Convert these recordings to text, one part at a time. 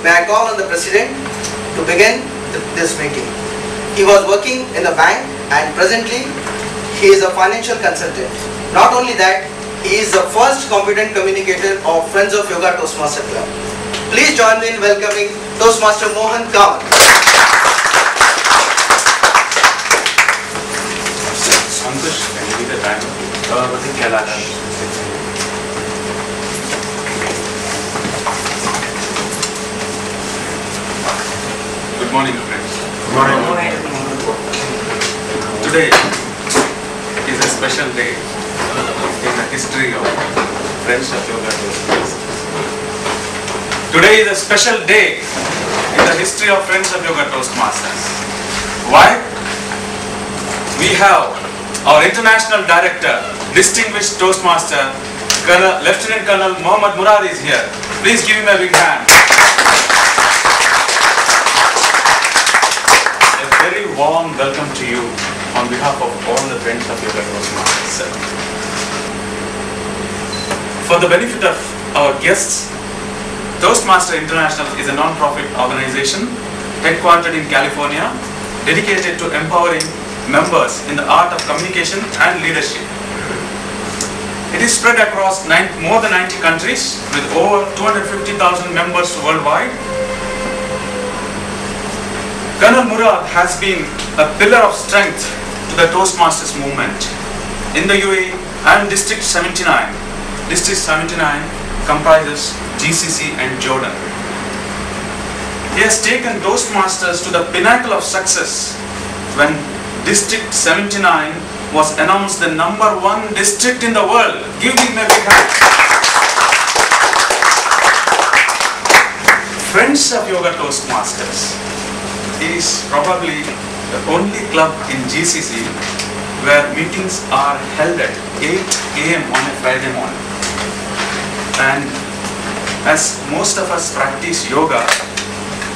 may I call on the President to begin this meeting. He was working in the bank and presently he is a financial consultant. Not only that, he is the first competent communicator of Friends of Yoga Toastmaster Club. Please join me in welcoming Toastmaster Mohan Murad. Santosh, can you give the time? Good morning, friends. Good morning. Today is a special day in the history of Friends of Yoga Toastmasters. Today is a special day in the history of Friends of Yoga Toastmasters. Why? We have our International Director, Distinguished Toastmaster, Lieutenant Colonel Mohammed Murad is here. Please give him a big hand. A very warm welcome to you on behalf of all the Friends of Yoga Toastmasters. For the benefit of our guests, Toastmaster International is a non-profit organization headquartered in California, dedicated to empowering members in the art of communication and leadership. It is spread across more than 90 countries with over 250,000 members worldwide. Colonel Murad has been a pillar of strength to the Toastmasters movement in the UAE and District 79. District 79 comprises GCC and Jordan. He has taken Toastmasters to the pinnacle of success when District 79 was announced the #1 district in the world. Give him a big hand. Friends of Yoga Toastmasters is probably the only club in GCC where meetings are held at 8 AM on a Friday morning. And as most of us practice yoga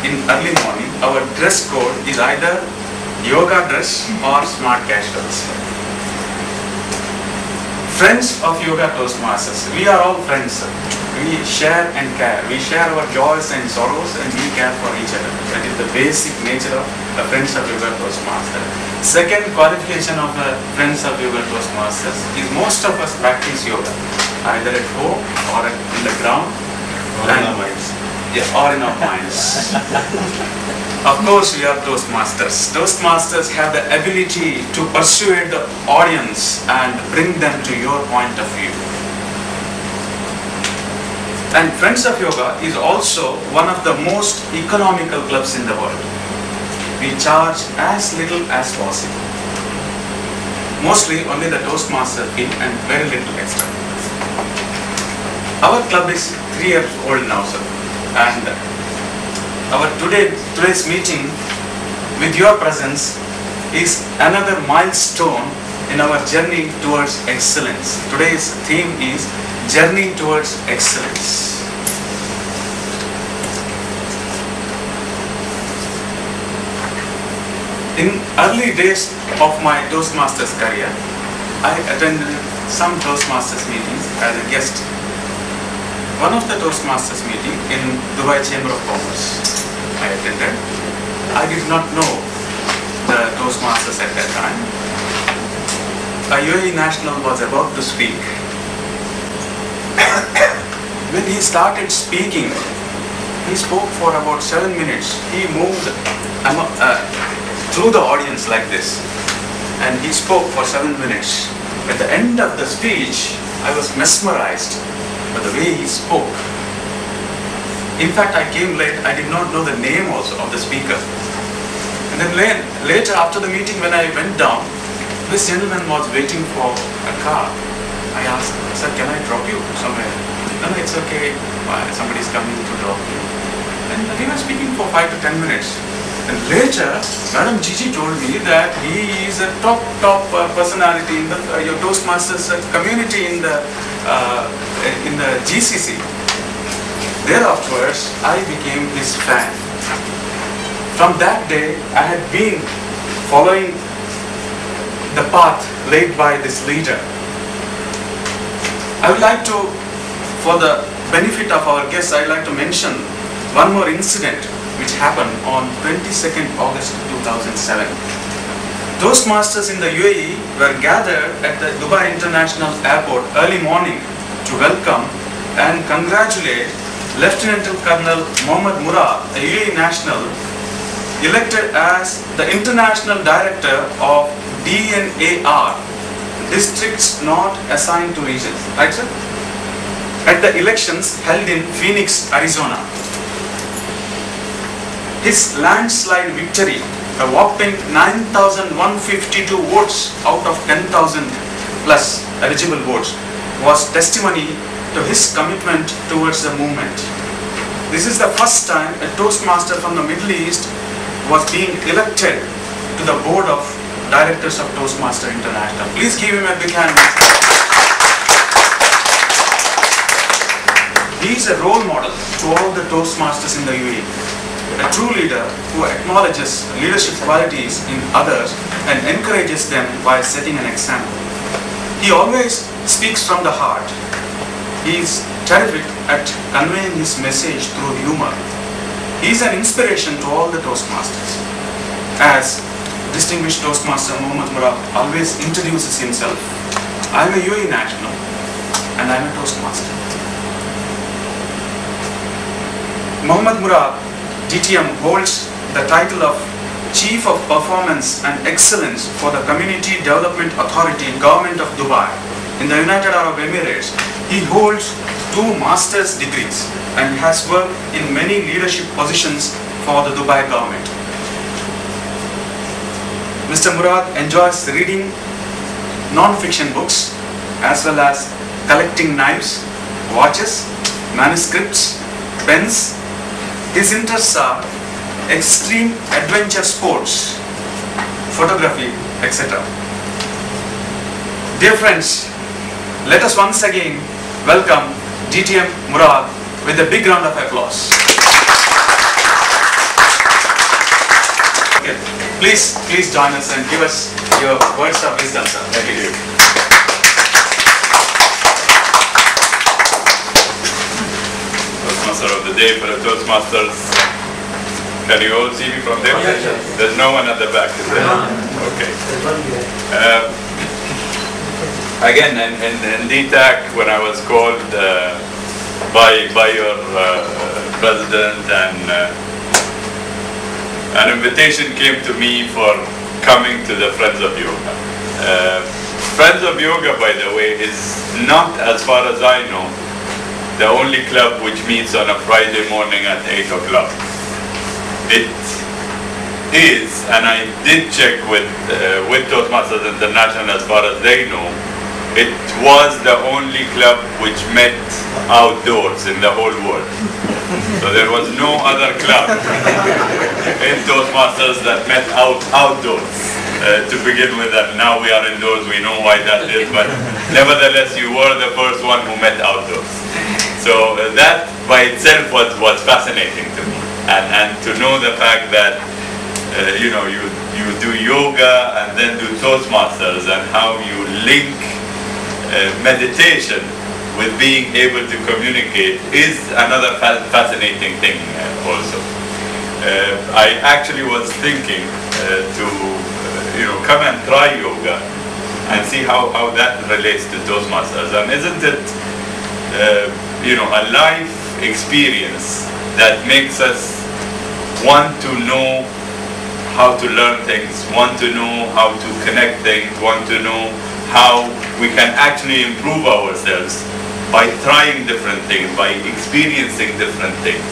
in early morning, our dress code is either yoga dress or smart casuals. Friends of Yoga Toastmasters, we are all friends. We share and care. We share our joys and sorrows and we care for each other. That is the basic nature of the Friends of Yoga Toastmasters. Second qualification of the Friends of Yoga Toastmasters is most of us practice yoga, either at home or in the ground. Or in our minds. Yeah, or in our minds. Of course, we are Toastmasters. Toastmasters have the ability to persuade the audience and bring them to your point of view. And Friends of Yoga is also one of the most economical clubs in the world. We charge as little as possible. Mostly only the Toastmaster fee and very little extra. Our club is 3 years old now, sir. And our today's meeting with your presence is another milestone in our journey towards excellence. Today's theme is Journey Towards Excellence. In early days of my Toastmasters career, I attended some Toastmasters meetings as a guest. One of the Toastmasters meeting in Dubai Chamber of Commerce I attended. I did not know the Toastmasters at that time. A UAE national was about to speak. When he started speaking, he spoke for about 7 minutes. He moved through the audience like this. And he spoke for 7 minutes. At the end of the speech, I was mesmerized by the way he spoke. In fact, I came late. I did not know the name also of the speaker. And then later, after the meeting, when I went down, this gentleman was waiting for a car. I asked, "Sir, can I drop you somewhere?" "No, it's okay. Somebody's coming to drop you." And he was speaking for 5 to 10 minutes. And later, Madam Gigi told me that he is a top personality in the your Toastmasters community in the GCC. Thereafterwards, I became his fan. From that day, I had been following the path laid by this leader. I would like to, for the benefit of our guests, I'd like to mention one more incident which happened on 22nd August 2007. Toastmasters in the UAE were gathered at the Dubai International Airport early morning to welcome and congratulate Lieutenant Colonel Mohammed Murad, a UAE national, elected as the International Director of DNAR, Districts Not Assigned to Regions. Right, sir? At the elections held in Phoenix, Arizona. His landslide victory, a whopping 9,152 votes out of 10,000 plus eligible votes, was testimony to his commitment towards the movement. This is the first time a Toastmaster from the Middle East was being elected to the board of directors of Toastmaster International. Please give him a big hand. He is a role model to all the Toastmasters in the UAE. A true leader who acknowledges leadership qualities in others and encourages them by setting an example. He always speaks from the heart. He is terrific at conveying his message through humor. He is an inspiration to all the Toastmasters. As distinguished Toastmaster Mohammed Murad always introduces himself, I am a UAE national and I am a Toastmaster. Mohammed Murad, DTM, holds the title of Chief of Performance and Excellence for the Community Development Authority, Government of Dubai. In the United Arab Emirates, he holds 2 master's degrees and has worked in many leadership positions for the Dubai government. Mr. Murad enjoys reading non-fiction books as well as collecting knives, watches, manuscripts, pens. His interests are extreme adventure sports, photography, etc. Dear friends, let us once again welcome DTM Murad with a big round of applause. Okay. Please join us and give us your words of wisdom, sir. Thank you. Toastmaster of the day for the Toastmasters. Can you all see me from there? Yes. There's no one at the back, is there? Okay. Again, in DTAC, when I was called by your president, and an invitation came to me for coming to the Friends of Yoga. Friends of Yoga, by the way, is not, as far as I know, the only club which meets on a Friday morning at 8 o'clock. It is, and I did check with Toastmasters International as far as they know, it was the only club which met outdoors in the whole world. So there was no other club in Toastmasters that met outdoors to begin with, and now we are indoors. We know why that is, but nevertheless you were the first one who met outdoors. So that by itself was fascinating to me, and to know the fact that you do yoga and then do Toastmasters, and how you link meditation with being able to communicate is another fascinating thing also. I actually was thinking to come and try yoga and see how that relates to Toastmasters, and isn't it a life experience that makes us want to know how to learn things, want to know how to connect things, want to know how we can actually improve ourselves by trying different things, by experiencing different things.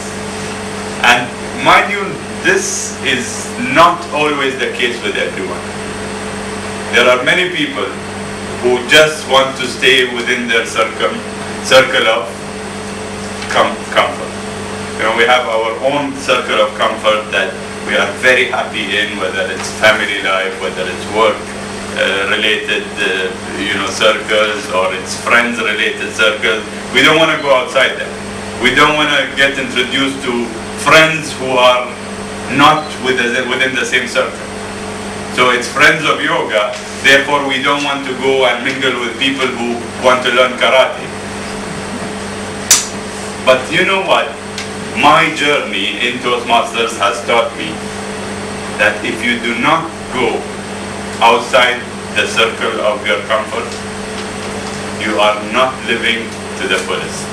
And mind you, this is not always the case with everyone. There are many people who just want to stay within their circle of comfort. We have our own circle of comfort that we are very happy in, whether it's family life, whether it's work related circles, or it's friends related circles. We don't want to go outside that. We don't want to get introduced to friends who are not within the same circle. So it's Friends of Yoga, therefore we don't want to go and mingle with people who want to learn karate. But you know what? my journey in Toastmasters has taught me that if you do not go outside the circle of your comfort, you are not living to the fullest.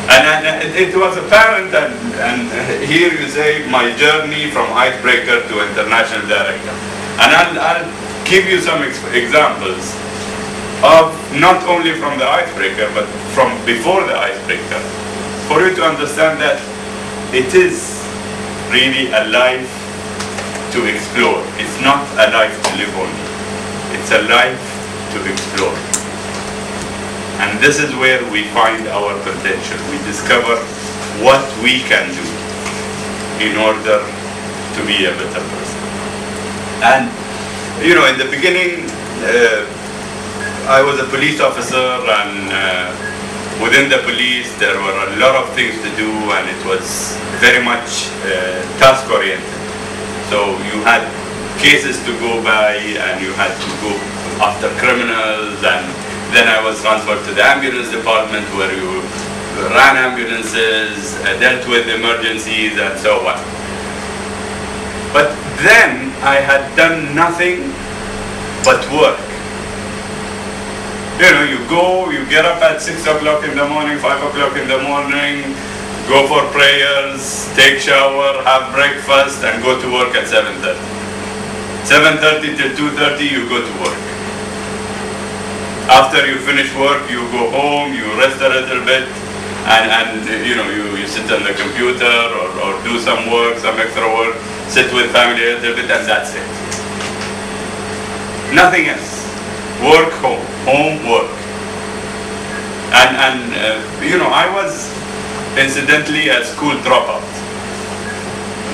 And it was apparent, and here you say, my journey from icebreaker to international director. And I'll give you some examples of not only from the icebreaker, but from before the icebreaker, for you to understand that it is really a life to explore. It's not a life to live only. It's a life to explore. And this is where we find our potential. We discover what we can do in order to be a better person. And, you know, in the beginning, I was a police officer, and within the police there were a lot of things to do, and it was very much task-oriented. So you had cases to go by, and you had to go after criminals, and then I was transferred to the ambulance department where you ran ambulances, dealt with emergencies, and so on. But then I had done nothing but work. You know, you go, you get up at 6 o'clock in the morning, 5 o'clock in the morning, go for prayers, take shower, have breakfast, and go to work at 7:30. 7:30 till 2:30, you go to work. After you finish work, you go home, you rest a little bit, and you know, you sit on the computer or do some work, some extra work, sit with family a little bit, and that's it. Nothing else. Work, home, home, work. And you know, I was incidentally a school dropout.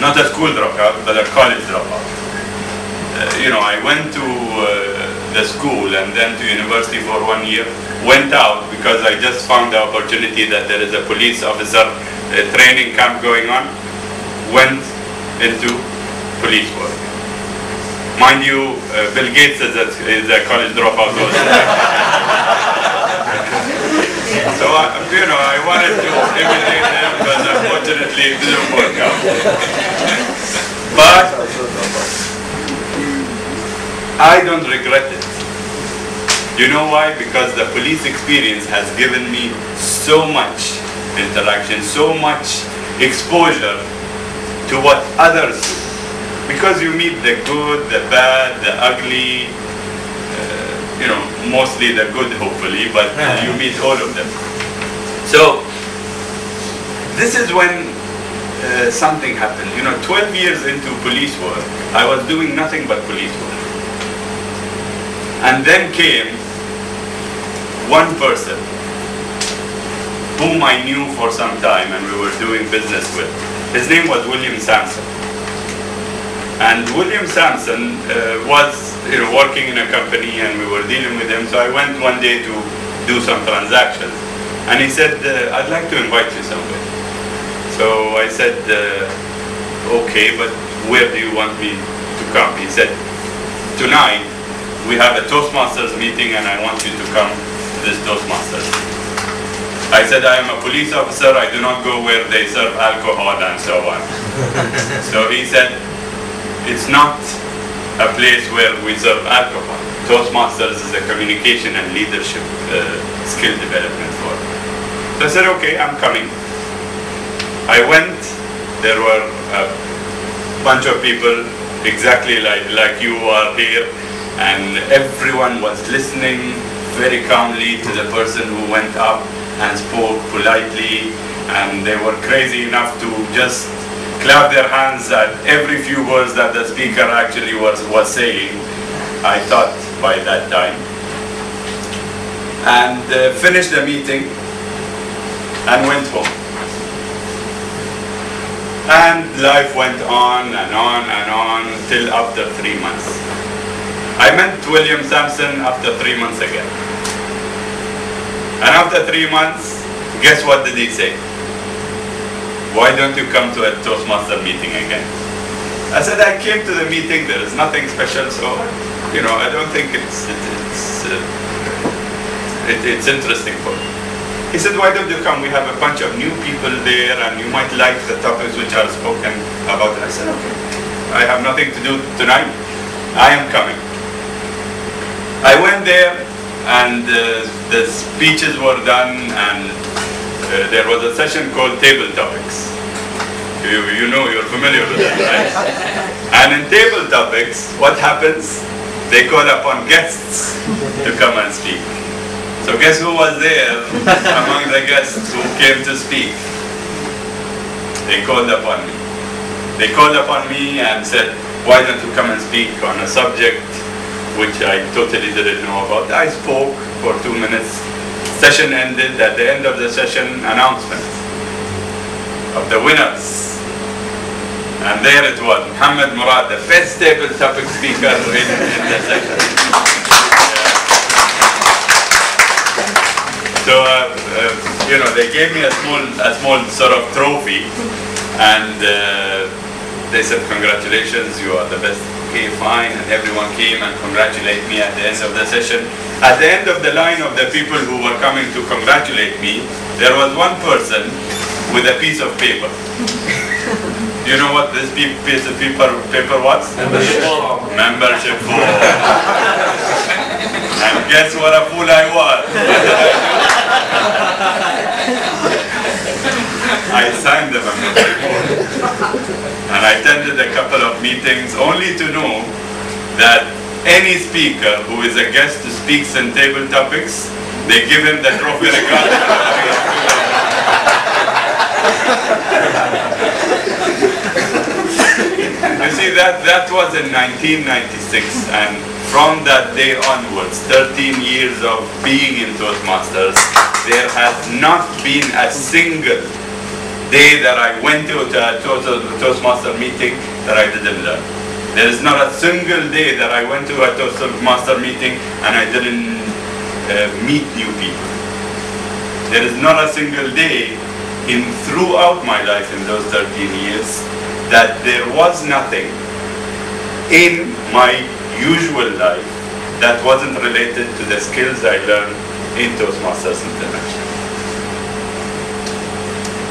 Not a school dropout, but a college dropout. You know, I went to the school and then to university for 1 year, went out because I just found the opportunity that there is a police officer training camp going on, went into police work. Mind you, Bill Gates is a college dropout also. So, you know, I wanted to imitate him, but unfortunately it didn't work out. But I don't regret it. You know why? Because the police experience has given me so much interaction, so much exposure to what others do. Because you meet the good, the bad, the ugly, you know, mostly the good hopefully, but you meet all of them. So, this is when something happened. You know, 12 years into police work, I was doing nothing but police work. And then came one person whom I knew for some time and we were doing business with. His name was William Sampson. And William Sampson was, you know, working in a company and we were dealing with him. So I went one day to do some transactions. And he said, I'd like to invite you somewhere. So I said, okay, but where do you want me to come? He said, tonight we have a Toastmasters meeting and I want you to come to this Toastmasters. I said, I am a police officer, I do not go where they serve alcohol and so on. So he said, it's not a place where we serve alcohol. Toastmasters is a communication and leadership skill development forum. So I said, okay, I'm coming. I went, there were a bunch of people exactly like you are here, and everyone was listening very calmly to the person who went up and spoke politely, and they were crazy enough to just clap their hands at every few words that the speaker actually was saying, I thought by that time. And finished the meeting and went home. And life went on and on and on till after 3 months. I met William Sampson after 3 months again. And after 3 months, guess what did he say? Why don't you come to a Toastmaster meeting again? I said, I came to the meeting, there is nothing special, so, you know, I don't think it's interesting for me. He said, why don't you come? We have a bunch of new people there and you might like the topics which are spoken about. I said, okay, I have nothing to do tonight. I am coming. I went there and the speeches were done and there was a session called Table Topics. You know, you're familiar with that, right? And in Table Topics, what happens? They call upon guests to come and speak. So guess who was there among the guests who came to speak? They called upon me. They called upon me and said, why don't you come and speak on a subject which I totally didn't know about. I spoke for 2 minutes. Session ended. At the end of the session, announcement of the winners. And there it was, Mohammed Murad, the best table topic speaker in the session. So, you know, they gave me a small sort of trophy, and they said, congratulations, you are the best. Okay, fine, and everyone came and congratulated me at the end of the session. At the end of the line of the people who were coming to congratulate me, there was one person with a piece of paper. Do you know what this piece of paper was? Membership form. Membership form. And guess what a fool I was? I signed the membership form. And I attended a couple of meetings only to know that any speaker who is a guest who speaks in table topics, they give him the trophy regardless of what he has to do. You see, that was in 1996, and from that day onwards, 13 years of being in Toastmasters, there has not been a single day that I went to a Toastmaster meeting that I didn't learn. There is not a single day that I went to a Toastmaster meeting and I didn't meet new people. There is not a single day throughout my life in those 13 years that there was nothing in my usual life that wasn't related to the skills I learned in Toastmasters International.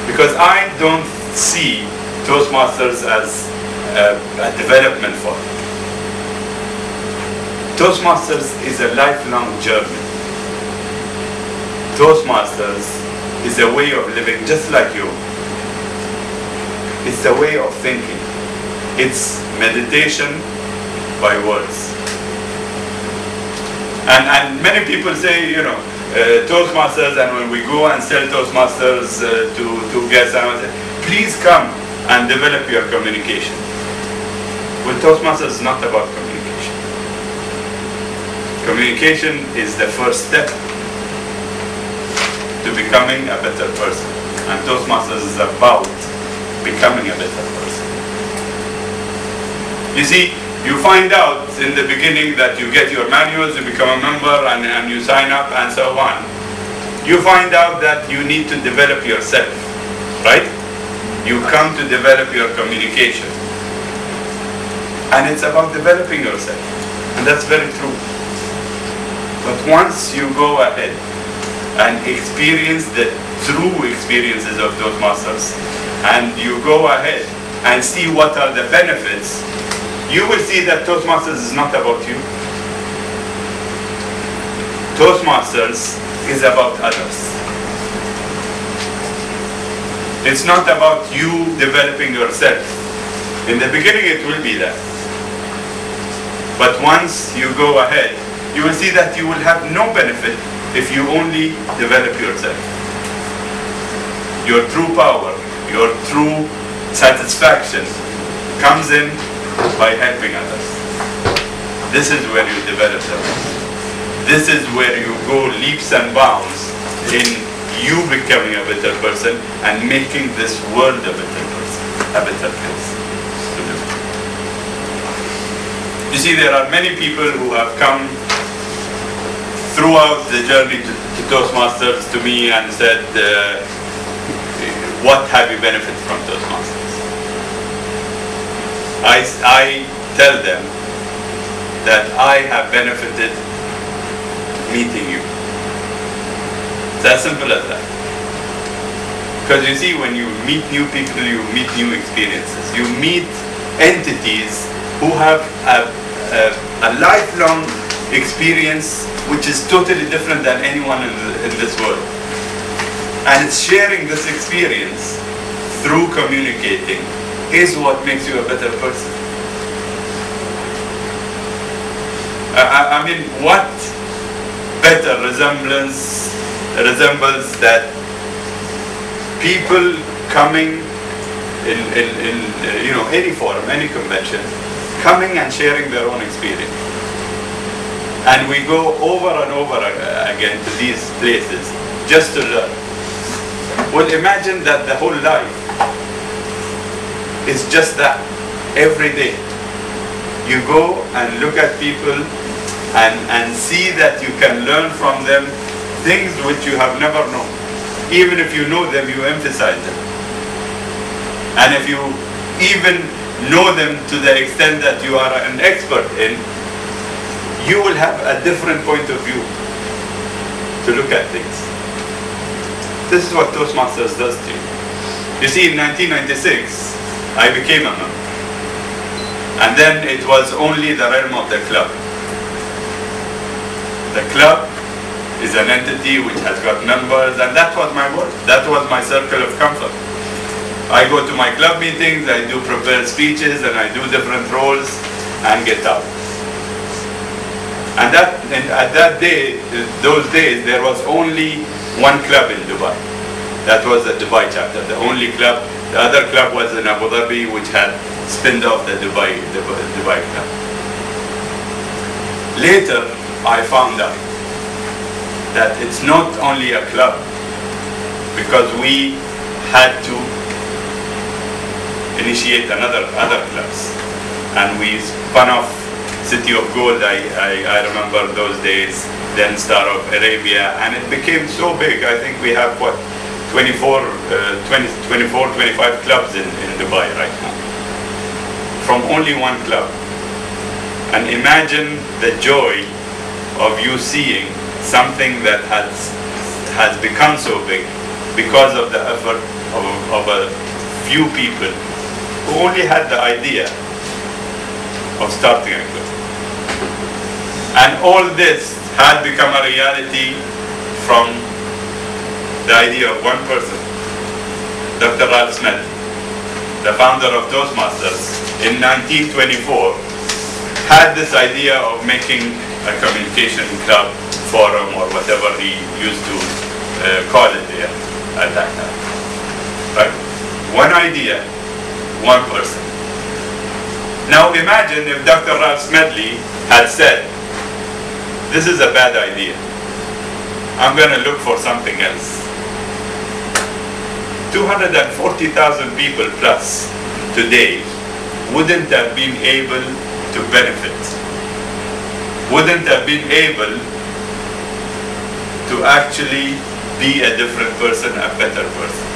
Because I don't see Toastmasters as a development form. Toastmasters is a lifelong journey. Toastmasters is a way of living just like you. It's a way of thinking. It's meditation by words. And many people say, you know, Toastmasters, and when we go and sell Toastmasters to guests, I say, please come and develop your communication. Well, Toastmasters is not about communication. Communication is the first step to becoming a better person. And Toastmasters is about becoming a better person. You see, you find out in the beginning that you get your manuals, you become a member, and you sign up, and so on. You find out that you need to develop yourself, right? You come to develop your communication. And it's about developing yourself. And that's very true. But once you go ahead and experience the true experiences of Toastmasters, and you go ahead and see what are the benefits, you will see that Toastmasters is not about you. Toastmasters is about others. It's not about you developing yourself. In the beginning it will be that. But once you go ahead, you will see that you will have no benefit if you only develop yourself. Your true power, your true satisfaction comes in by helping others. This is where you develop them. This is where you go leaps and bounds in you becoming a better person and making this world a better person, a better place to live. You see, there are many people who have come throughout the journey to Toastmasters to me and said, what have you benefited from Toastmasters? I tell them that I have benefited meeting you. as simple as that. Because you see, when you meet new people, you meet new experiences. You meet entities who have a lifelong experience which is totally different than anyone in this world. And it's sharing this experience through communicating is what makes you a better person. I mean, what better resembles that people coming in any forum, any convention, coming and sharing their own experience. And we go over and over again to these places just to learn. Well, imagine that the whole life is just that, every day. You go and look at people and see that you can learn from them things which you have never known. Even if you know them, you emphasize them. And if you even know them to the extent that you are an expert in, you will have a different point of view to look at things. This is what Toastmasters does to you. You see, in 1996, I became a member. And then it was only the realm of the club. The club is an entity which has got members, and that was my world. That was my circle of comfort. I go to my club meetings, I do prepared speeches, and I do different roles and get out. And at that day, those days, there was only one club in Dubai. That was the Dubai chapter, the only club. The other club was in Abu Dhabi, which had spinned off the Dubai club. Later, I found out that it's not only a club, because we had to initiate other clubs, and we spun off City of Gold. I remember those days, then Star of Arabia, and it became so big. I think we have 24, 25 clubs in Dubai right now, from only one club. And imagine the joy of you seeing something that has become so big because of the effort of a few people who only had the idea of starting a club. And all this had become a reality from the idea of one person, Dr. Ralph Smith, the founder of Toastmasters, in 1924, had this idea of making a communication club, forum, or whatever he used to call it there at that time. Right? One idea, one person. Now imagine if Dr. Ralph Smedley had said, this is a bad idea, I'm going to look for something else. 240,000 people plus today wouldn't have been able to benefit, wouldn't have been able to actually be a different person, a better person.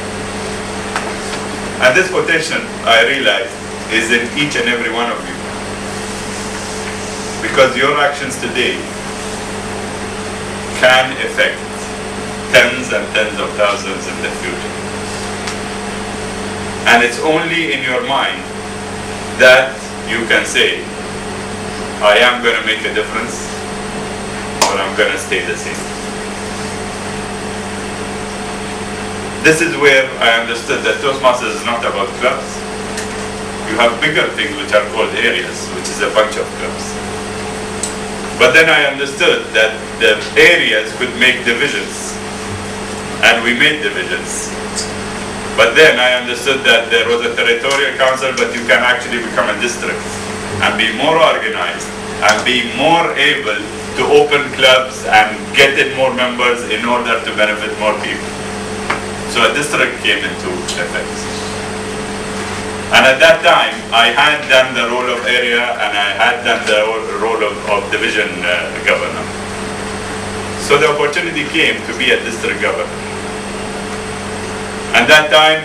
And this potential, I realize, is in each and every one of you. Because your actions today can affect tens and tens of thousands in the future. And it's only in your mind that you can say, I am going to make a difference, or I'm going to stay the same. This is where I understood that Toastmasters is not about clubs. You have bigger things which are called areas, which is a bunch of clubs. But then I understood that the areas could make divisions, and we made divisions. But then I understood that there was a territorial council, but you can actually become a district and be more organized and be more able to open clubs and get in more members in order to benefit more people. So a district came into effect. And at that time, I had done the role of area and I had done the role of division governor. So the opportunity came to be a district governor. And that time,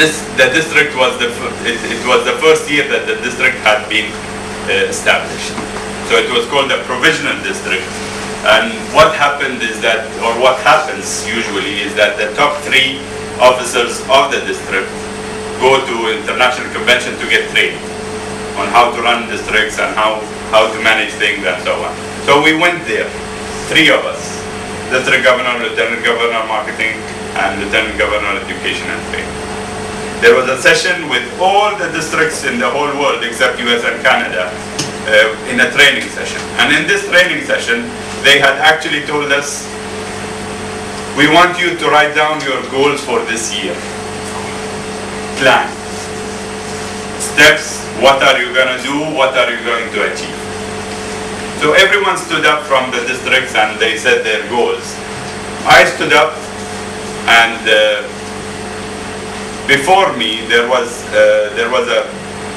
the district was it was the first year that the district had been established. So it was called a provisional district. And what happened is that, or what happens usually, is that the top 3 officers of the district go to international convention to get trained on how to run districts and how to manage things and so on. So we went there, 3 of us, district governor, lieutenant governor marketing, and lieutenant governor education and training. There was a session with all the districts in the whole world except US and Canada in a training session. And in this training session, they had actually told us, we want you to write down your goals for this year. Plan. Steps, what are you going to do, what are you going to achieve? So everyone stood up from the districts and they said their goals. I stood up and before me there was a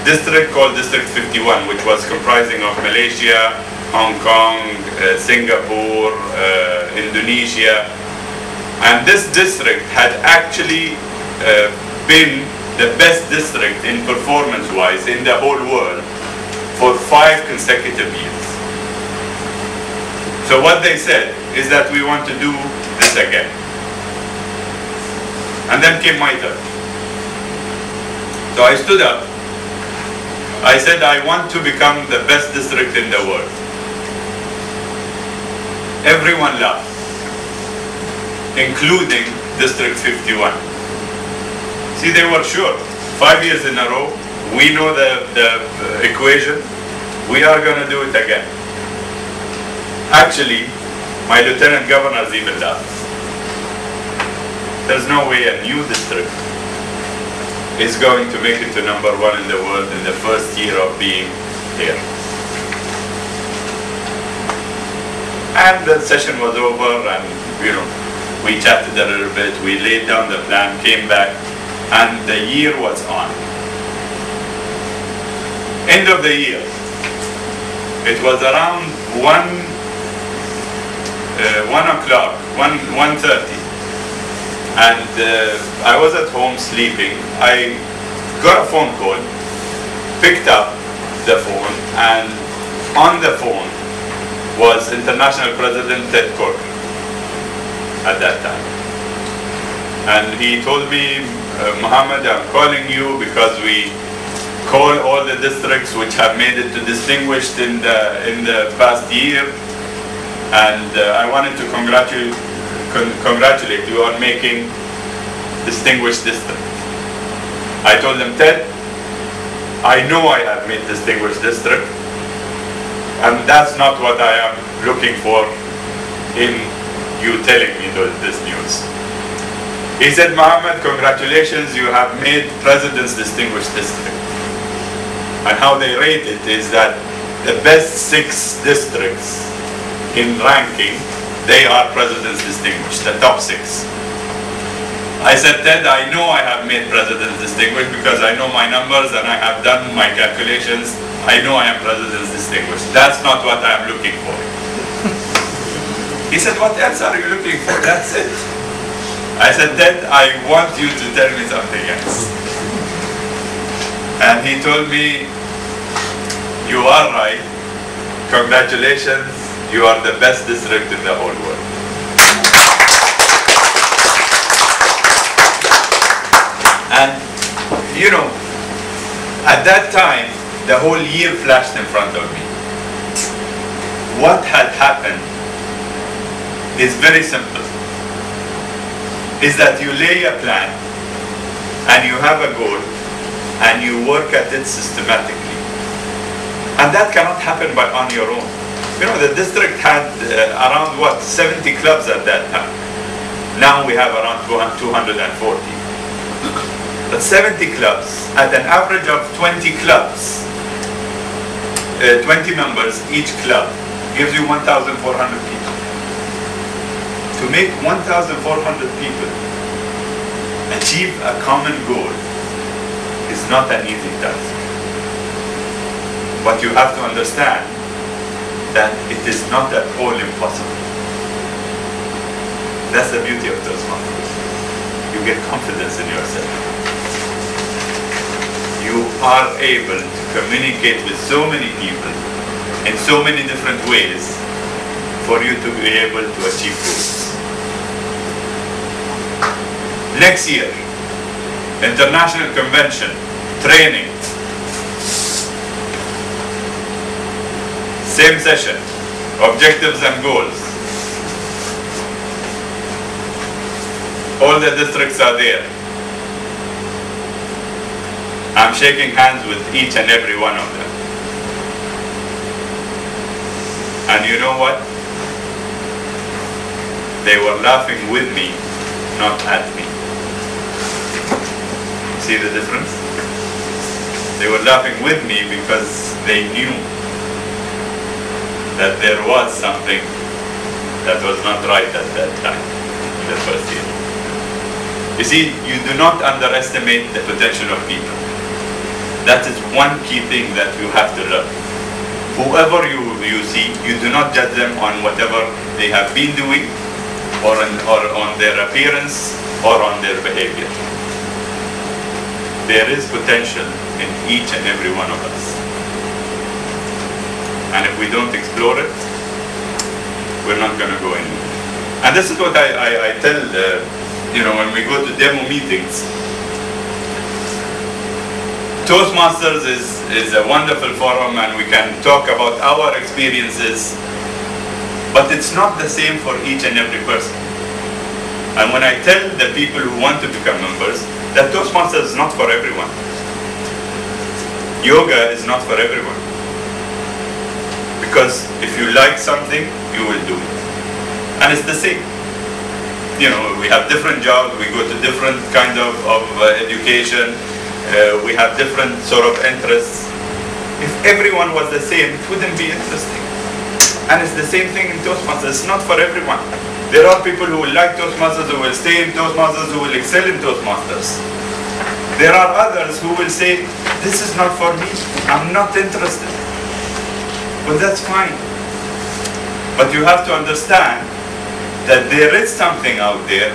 district called District 51, which was comprising of Malaysia, Hong Kong, Singapore, Indonesia, and this district had actually been the best district in performance-wise in the whole world for 5 consecutive years. So what they said is that we want to do this again. And then came my turn. So I stood up. I said, I want to become the best district in the world. Everyone laughed, including District 51. See, they were sure. 5 years in a row, we know the equation. We are going to do it again. Actually, my lieutenant governors even laughed. There's no way a new district is going to make it to #1 in the world in the first year of being here. And the session was over, and we chatted a little bit, we laid down the plan, came back, and the year was on. End of the year. It was around 1:30. And I was at home sleeping. I got a phone call, picked up the phone, and on the phone was International President Ted Corker at that time. And he told me, Mohammed, I'm calling you because we call all the districts which have made it to distinguished in the past year, and I wanted to congratulate you on making distinguished district. I told them, Ted, I know I have made distinguished district, and that's not what I am looking for in you telling me this news. He said, Mohammed, congratulations, you have made President's Distinguished District. And how they rate it is that the best 6 districts in ranking, they are President's Distinguished, the top 6. I said, Ted, I know I have made President's Distinguished because I know my numbers and I have done my calculations. I know I am President's Distinguished. That's not what I am looking for. He said, what else are you looking for? That's it. I said, Ted, I want you to tell me something else. And he told me, you are right. Congratulations. You are the best district in the whole world. And, at that time, the whole year flashed in front of me. What had happened is very simple. Is that you lay a plan, and you have a goal, and you work at it systematically. And that cannot happen on your own. The district had around 70 clubs at that time. Now we have around 240. But 70 clubs at an average of 20 clubs, 20 members each club, gives you 1,400 people. To make 1,400 people achieve a common goal is not an easy task. But you have to understand that it is not at all impossible. That's the beauty of Toastmasters. You get confidence in yourself. You are able to communicate with so many people in so many different ways for you to be able to achieve goals. Next year, international convention, training, same session, objectives and goals. All the districts are there. I'm shaking hands with each and every one of them. And you know what? They were laughing with me, not at me. See the difference? They were laughing with me because they knew that there was something that was not right at that time, in the first year. You see, you do not underestimate the potential of people. That is one key thing that you have to learn. Whoever you see, you do not judge them on whatever they have been doing, or on their appearance, or on their behavior. There is potential in each and every one of us. And if we don't explore it, we're not going to go anywhere. And this is what I tell, when we go to demo meetings. Toastmasters is a wonderful forum, and we can talk about our experiences, but it's not the same for each and every person. And when I tell the people who want to become members that Toastmasters is not for everyone. Yoga is not for everyone. Because if you like something, you will do it. And it's the same. We have different jobs, we go to different kind of education, we have different sort of interests. If everyone was the same, it wouldn't be interesting. And it's the same thing in Toastmasters. It's not for everyone. There are people who will like Toastmasters, who will stay in Toastmasters, who will excel in Toastmasters. There are others who will say, this is not for me, I'm not interested. Well, that's fine. But you have to understand that there is something out there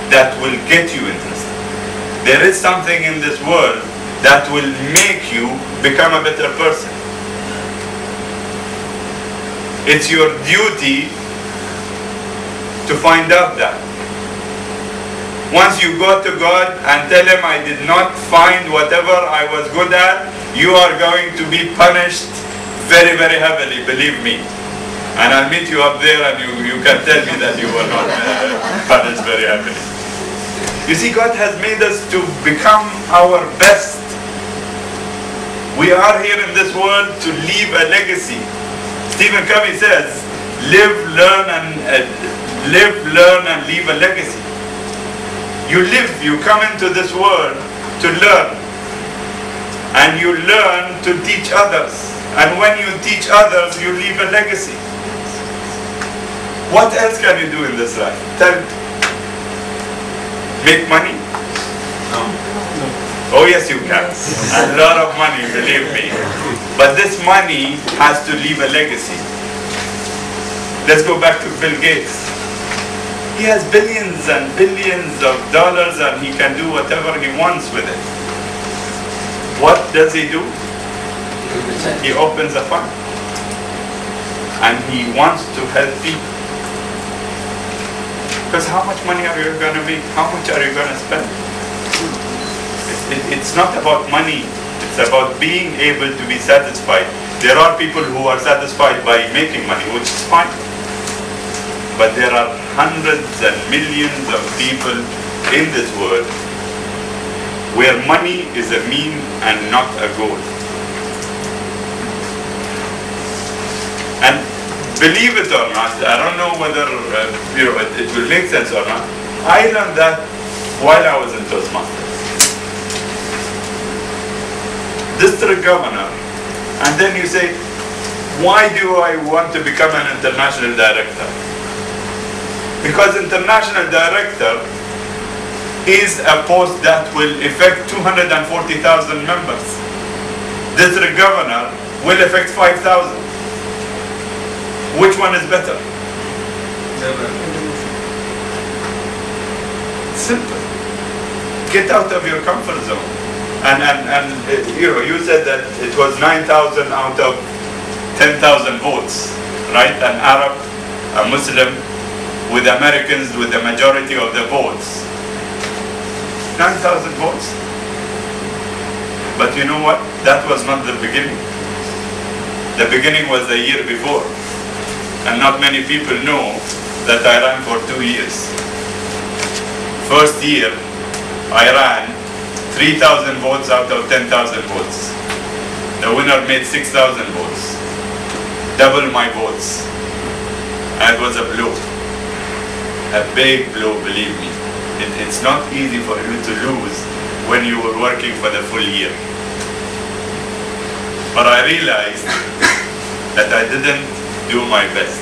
that will get you interested. There is something in this world that will make you become a better person. It's your duty to find out that. Once you go to God and tell Him, I did not find whatever I was good at, you are going to be punished very, very heavily, believe me. And I'll meet you up there and you can tell me that you were not punished very heavily. You see, God has made us to become our best. We are here in this world to leave a legacy. Stephen Covey says, live, learn, and leave a legacy. You live, you come into this world to learn. And you learn to teach others. And when you teach others, you leave a legacy. What else can you do in this life? Tell me. Make money? No. Oh yes, you can. A lot of money, believe me. But this money has to leave a legacy. Let's go back to Bill Gates. He has billions and billions of dollars and he can do whatever he wants with it. What does he do? He opens a fund. And he wants to help people. Because how much money are you going to make? How much are you going to spend? It's not about money. It's about being able to be satisfied. There are people who are satisfied by making money, which is fine. But there are hundreds and millions of people in this world where money is a mean and not a goal. And believe it or not, I don't know whether it will make sense or not. I learned that while I was in Toastmasters. District governor, and then you say, why do I want to become an international director? Because international director is a post that will affect 240,000 members. District governor will affect 5,000. Which one is better? Simple. Get out of your comfort zone. And you said that it was 9,000 out of 10,000 votes, right? An Arab a Muslim, with Americans with the majority of the votes. 9,000 votes. But you know what? That was not the beginning. The beginning was the year before. And not many people know that I ran for 2 years. First year, I ran 3,000 votes out of 10,000 votes. The winner made 6,000 votes. Double my votes. And it was a blow. A big blow, believe me. It's not easy for you to lose when you were working for the full year. But I realized that I didn't do my best.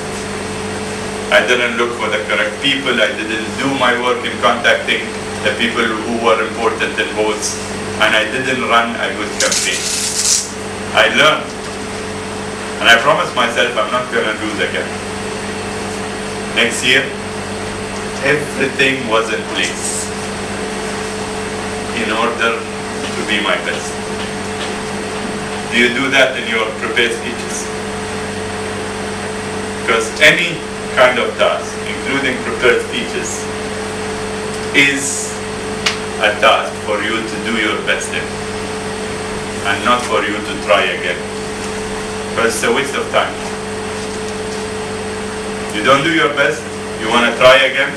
I didn't look for the correct people. I didn't do my work in contacting the people who were important in votes. And I didn't run a good campaign. I learned. And I promised myself I'm not going to lose again. Next year, everything was in place in order to be my best. Do you do that in your prepared speeches? Because any kind of task, including prepared speeches, is a task for you to do your best in, and not for you to try again. Because it's a waste of time. You don't do your best, you want to try again,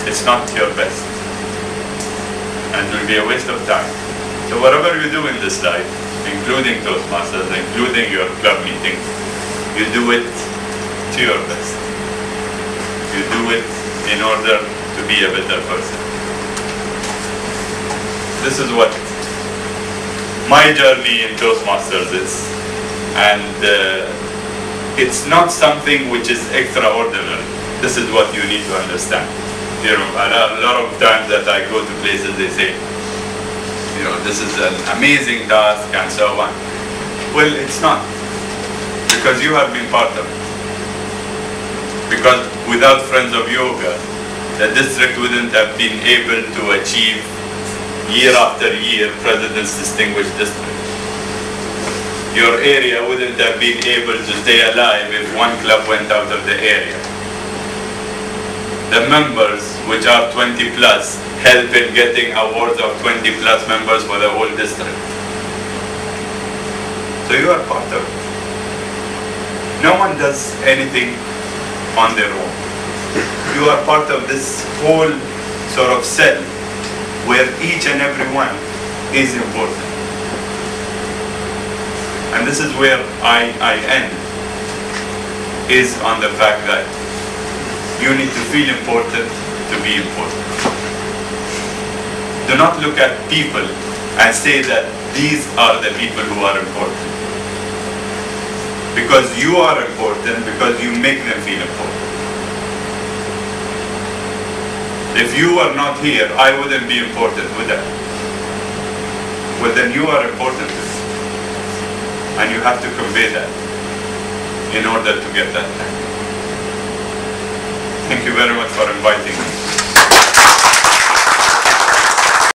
it's not your best. And it will be a waste of time. So whatever you do in this life, including Toastmasters, including your club meetings, you do it to your best. You do it in order to be a better person. This is what my journey in Toastmasters is. And it's not something which is extraordinary. This is what you need to understand. You know, a lot of times that I go to places, they say, you know, this is an amazing task and so on. Well, it's not, because you have been part of it. Because without Friends of Yoga, the district wouldn't have been able to achieve year after year President's Distinguished District. Your area wouldn't have been able to stay alive if one club went out of the area. The members, which are 20 plus, help in getting awards of 20 plus members for the whole district. So you are part of it. No one does anything on their own. You are part of this whole sort of cell where each and every one is important. And this is where I end, is on the fact that you need to feel important to be important. Do not look at people and say that these are the people who are important. Because you are important, because you make them feel important. If you are not here, I wouldn't be important with them. Well, then you are important to me. And you have to convey that in order to get that. Thank you very much for inviting me.